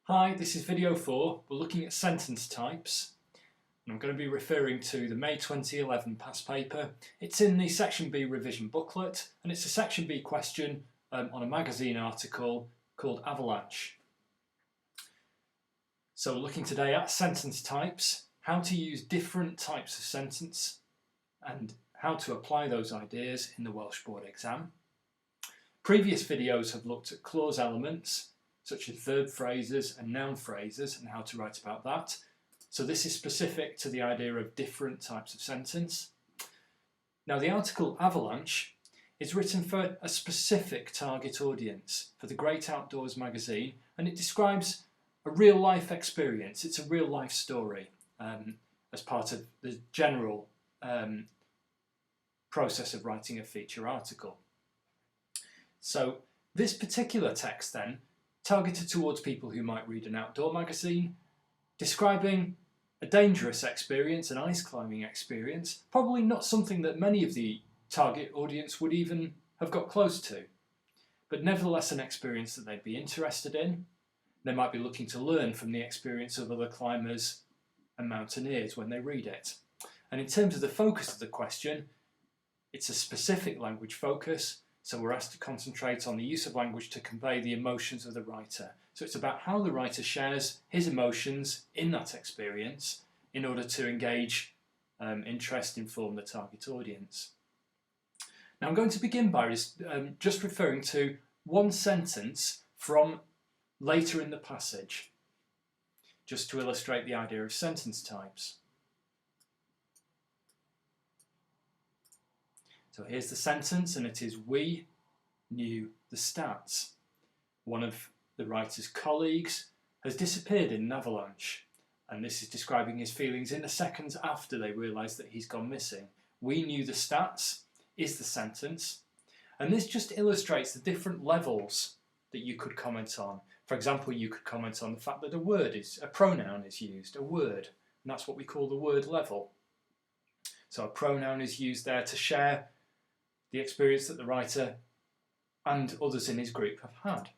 Hi, this is video 4. We're looking at sentence types, and I'm going to be referring to the May 2011 past paper. It's in the Section B revision booklet, and it's a Section B question on a magazine article called Avalanche. So we're looking today at sentence types, how to use different types of sentence, and how to apply those ideas in the Welsh Board exam. Previous videos have looked at clause elements, such as verb phrases and noun phrases, and how to write about that. So this is specific to the idea of different types of sentence. Now, the article Avalanche is written for a specific target audience, for the Great Outdoors magazine, and it describes a real life experience. It's a real life story as part of the general process of writing a feature article. So this particular text then, targeted towards people who might read an outdoor magazine, describing a dangerous experience, an ice climbing experience, probably not something that many of the target audience would even have got close to, but nevertheless an experience that they'd be interested in. They might be looking to learn from the experience of other climbers and mountaineers when they read it. And in terms of the focus of the question, it's a specific language focus. So we're asked to concentrate on the use of language to convey the emotions of the writer. So it's about how the writer shares his emotions in that experience in order to engage interest, inform the target audience. Now I'm going to begin by just referring to one sentence from later in the passage, just to illustrate the idea of sentence types. So here's the sentence, and it is, "We knew the stats. One of the writer's colleagues has disappeared in an avalanche." And this is describing his feelings in the seconds after they realise that he's gone missing. "We knew the stats" is the sentence. And this just illustrates the different levels that you could comment on. For example, you could comment on the fact that a pronoun is used, a word, and that's what we call the word level. So a pronoun is used there to share the experience that the writer and others in his group have had.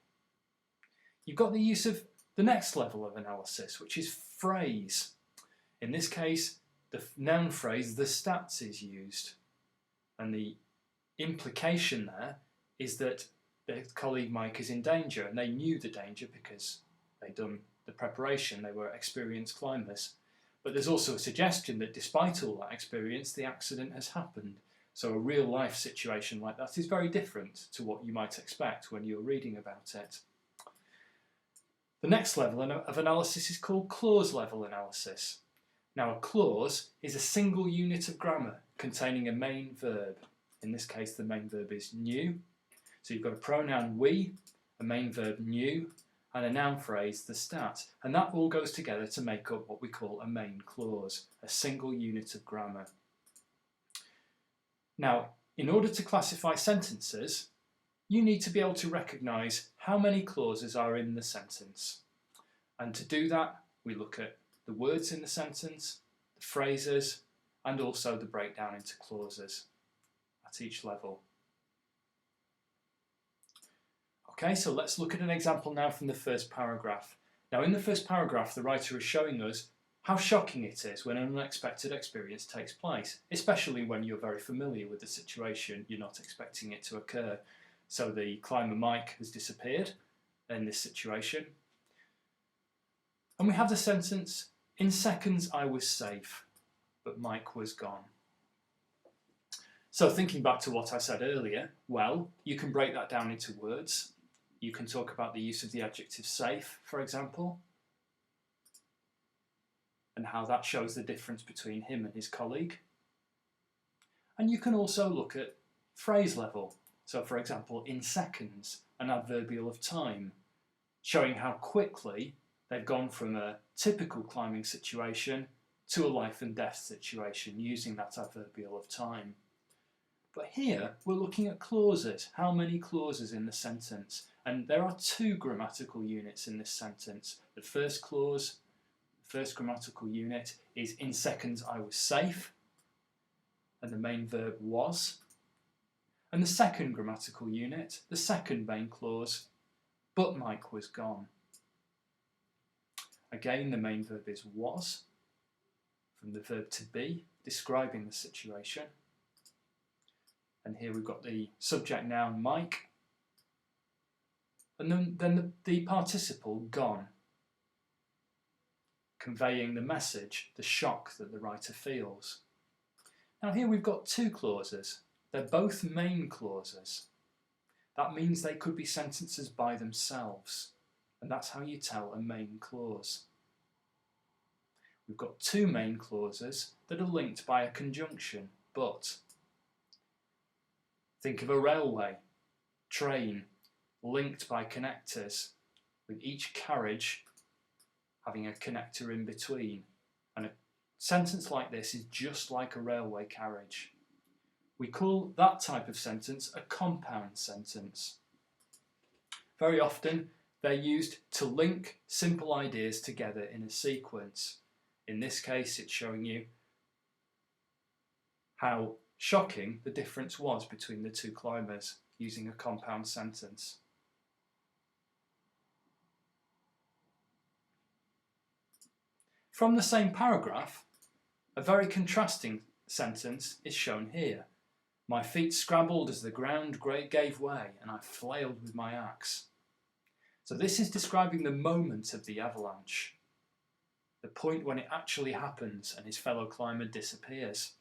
You've got the use of the next level of analysis, which is phrase. In this case, the noun phrase, the stats, is used. And the implication there is that their colleague Mike is in danger, and they knew the danger because they'd done the preparation, they were experienced climbers. But there's also a suggestion that despite all that experience, the accident has happened. So a real life situation like that is very different to what you might expect when you're reading about it. The next level of analysis is called clause level analysis. Now a clause is a single unit of grammar containing a main verb. In this case the main verb is knew. So you've got a pronoun we, a main verb knew, and a noun phrase the stat. And that all goes together to make up what we call a main clause, a single unit of grammar. Now, in order to classify sentences, you need to be able to recognise how many clauses are in the sentence. And to do that, we look at the words in the sentence, the phrases, and also the breakdown into clauses at each level. Okay, so let's look at an example now from the first paragraph. Now, in the first paragraph, the writer is showing us how shocking it is when an unexpected experience takes place, especially when you're very familiar with the situation, you're not expecting it to occur. So the climber Mike has disappeared in this situation. And we have the sentence, "In seconds I was safe, but Mike was gone." So thinking back to what I said earlier, well, you can break that down into words. You can talk about the use of the adjective safe, for example, and how that shows the difference between him and his colleague. And you can also look at phrase level. So for example, in seconds, an adverbial of time, showing how quickly they've gone from a typical climbing situation to a life and death situation using that adverbial of time. But here we're looking at clauses, how many clauses in the sentence. And there are two grammatical units in this sentence. The first clause, first grammatical unit is "in seconds I was safe," and the main verb was. And the second grammatical unit, the second main clause, "but Mike was gone." Again, the main verb is was, from the verb to be, describing the situation. And here we've got the subject noun Mike, and then the participle gone, conveying the message, the shock that the writer feels. Now here we've got two clauses. They're both main clauses. That means they could be sentences by themselves, and that's how you tell a main clause. We've got two main clauses that are linked by a conjunction, but think of a railway, train, linked by connectors, with each carriage having a connector in between. And a sentence like this is just like a railway carriage. We call that type of sentence a compound sentence. Very often they're used to link simple ideas together in a sequence. In this case, it's showing you how shocking the difference was between the two climbers using a compound sentence. From the same paragraph, a very contrasting sentence is shown here. My feet scrabbled as the ground gave way, and I flailed with my axe. So this is describing the moment of the avalanche, the point when it actually happens and his fellow climber disappears.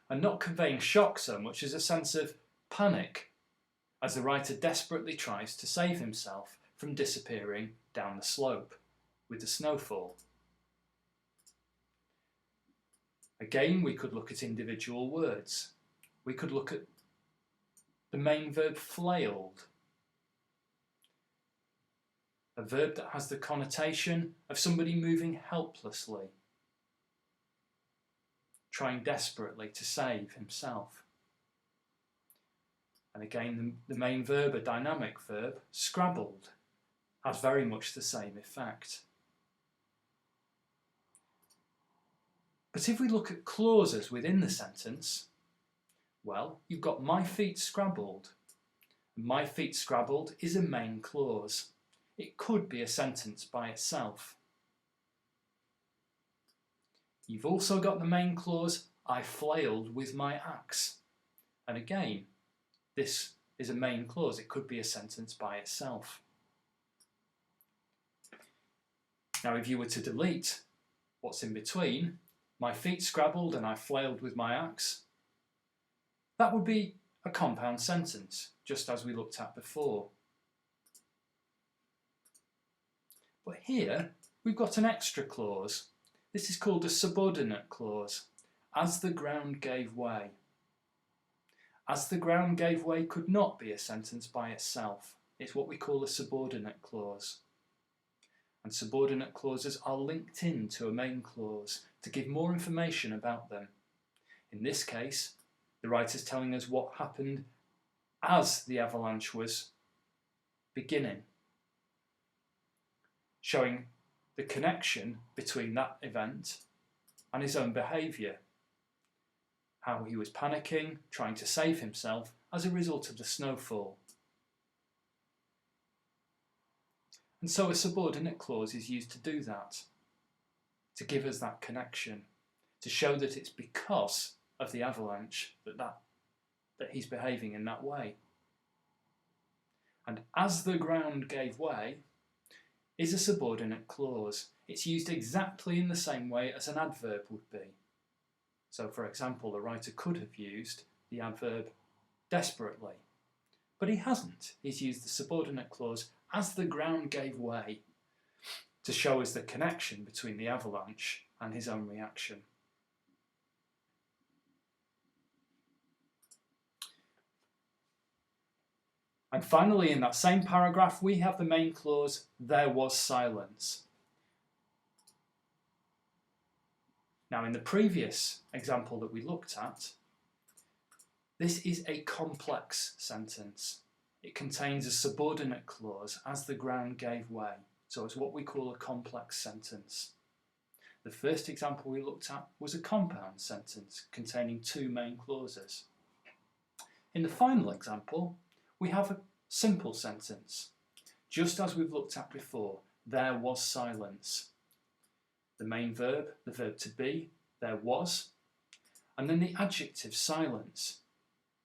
And not conveying shock so much as a sense of panic, as the writer desperately tries to save himself from disappearing down the slope with the snowfall. Again, we could look at individual words. We could look at the main verb flailed, a verb that has the connotation of somebody moving helplessly, trying desperately to save himself. And again, the main verb, a dynamic verb, scrabbled, has very much the same effect. But if we look at clauses within the sentence, well, you've got my feet scrabbled. My feet scrabbled is a main clause. It could be a sentence by itself. You've also got the main clause, I flailed with my axe. And again, this is a main clause. It could be a sentence by itself. Now, if you were to delete what's in between, my feet scrabbled and I flailed with my axe, that would be a compound sentence, just as we looked at before. But here, we've got an extra clause. This is called a subordinate clause, as the ground gave way. As the ground gave way could not be a sentence by itself. It's what we call a subordinate clause. And subordinate clauses are linked in to a main clause to give more information about them. In this case, the writer's telling us what happened as the avalanche was beginning, showing the connection between that event and his own behaviour, how he was panicking, trying to save himself as a result of the snowfall. And so a subordinate clause is used to do that, to give us that connection, to show that it's because of the avalanche that he's behaving in that way. And as the ground gave way is a subordinate clause. It's used exactly in the same way as an adverb would be. So, for example, the writer could have used the adverb desperately, but he hasn't. He's used the subordinate clause as the ground gave way to show us the connection between the avalanche and his own reaction. And finally, in that same paragraph, we have the main clause, there was silence. Now, in the previous example that we looked at, this is a complex sentence. It contains a subordinate clause, as the ground gave way. So it's what we call a complex sentence. The first example we looked at was a compound sentence containing two main clauses. In the final example, we have a simple sentence, just as we've looked at before. there was silence. The main verb, the verb to be, there was, and then the adjective silence,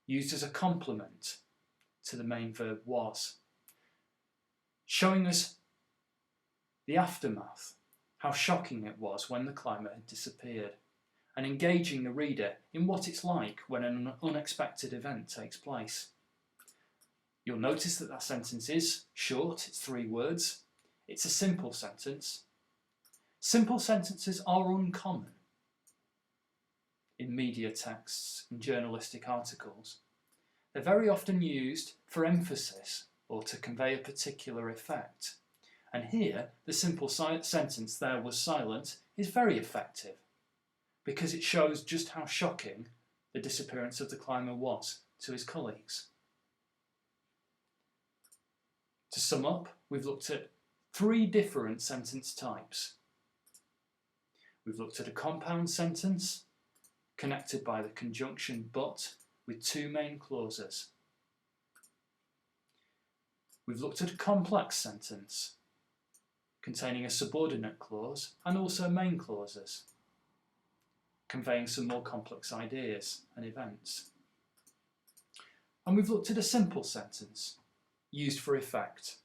used as a complement to the main verb was, showing us the aftermath, how shocking it was when the climber had disappeared, and engaging the reader in what it's like when an unexpected event takes place. You'll notice that sentence is short, it's 3 words. It's a simple sentence. Simple sentences are uncommon in media texts and journalistic articles. They're very often used for emphasis or to convey a particular effect. And here, the simple sentence, there was silence, is very effective because it shows just how shocking the disappearance of the climber was to his colleagues. To sum up, we've looked at 3 different sentence types. We've looked at a compound sentence connected by the conjunction but with 2 main clauses. We've looked at a complex sentence containing a subordinate clause and also main clauses, conveying some more complex ideas and events. And we've looked at a simple sentence used for effect.